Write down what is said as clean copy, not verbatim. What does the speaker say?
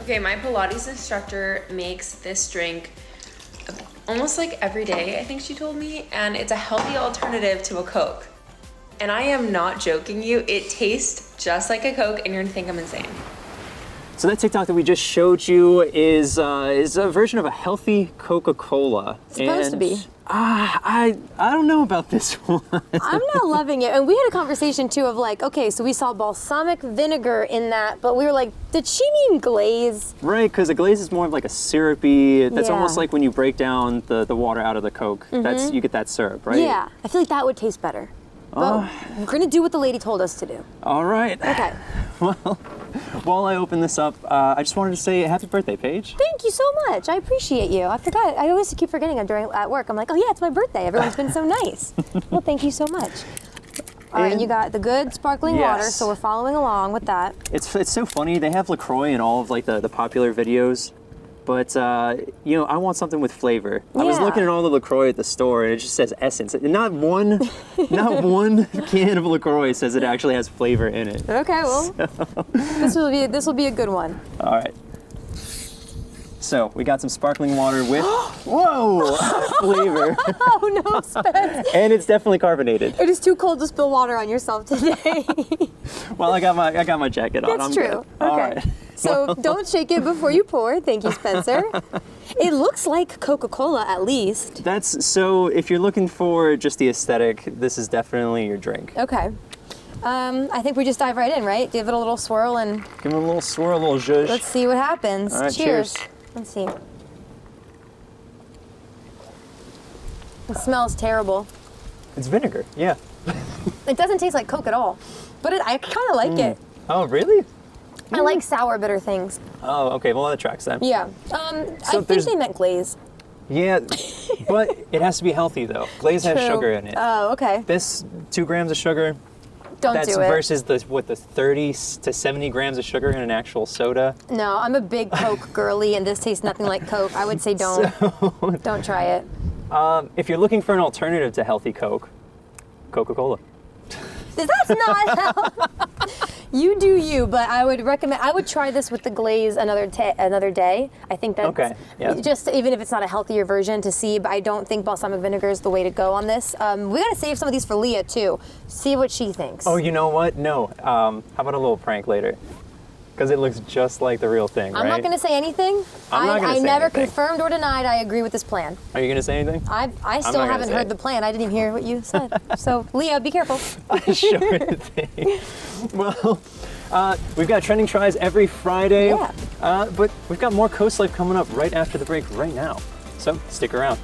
Okay, my Pilates instructor makes this drink almost like every day, I think she told me, and it's a healthy alternative to a Coke. And I am not joking you, it tastes just like a Coke and you're gonna think I'm insane. So that TikTok that we just showed you is a version of a healthy Coca-Cola. It's supposed to be. I don't know about this one. I'm not loving it. And we had a conversation too of like, okay, so we saw balsamic vinegar in that, but we were like, did she mean glaze? Right, because a glaze is more of like a syrupy, that's Yeah. almost like when you break down the water out of the Coke. You get that syrup, right? Yeah, I feel like that would taste better. But we're gonna do what the lady told us to do. All right. Okay. Well, while I open this up, I just wanted to say happy birthday, Paige. Thank you so much. I appreciate you. I forgot. I always keep forgetting at work. I'm like, oh yeah, it's my birthday. Everyone's been so nice. Well, thank you so much. All right, and you got the good sparkling water, so we're following along with that. It's so funny. They have LaCroix in all of like the popular videos. But, you know, I want something with flavor. I was looking at all the LaCroix at the store, and it just says essence. Not one can of LaCroix says it actually has flavor in it. Okay, well, this will be a good one. All right. So, we got some sparkling water with, whoa, flavor. Oh, no, Spence. And it's definitely carbonated. It is too cold to spill water on yourself today. Well, I got my jacket on. That's true. Good. Okay. All right. So don't shake it before you pour. Thank you, Spencer. It looks like Coca-Cola at least. So if you're looking for just the aesthetic, this is definitely your drink. Okay. I think we just dive right in, right? Give it a little swirl and... Give it a little swirl, a little zhuzh. Let's see what happens. All right, cheers. Let's see. It smells terrible. It's vinegar, yeah. It doesn't taste like Coke at all, but I kind of like it. Oh, really? I like sour, bitter things. Oh, okay. Well, that tracks then. Yeah. I think they meant glaze. Yeah, but it has to be healthy, though. Glaze has sugar in it. Oh, okay. This 2 grams of sugar, Don't that's do it. versus the 30 to 70 grams of sugar in an actual soda. No, I'm a big Coke girly, and this tastes nothing like Coke. I would say don't try it. If you're looking for an alternative to healthy Coke, Coca-Cola. That's not You do you, but I would recommend. I would try this with the glaze another day. I think that's okay. Yeah. Just even if it's not a healthier version to see. But I don't think balsamic vinegar is the way to go on this. We gotta save some of these for Leah too. See what she thinks. Oh, you know what? No. How about a little prank later? Because it looks just like the real thing, right? I'm not gonna say anything. I never confirmed or denied I agree with this plan. Are you gonna say anything? I still haven't heard the plan. I didn't even hear what you said. So Leah, be careful. Sure thing. Well, we've got trending tries every Friday. Yeah. But we've got more CoastLife coming up right after the break right now. So stick around.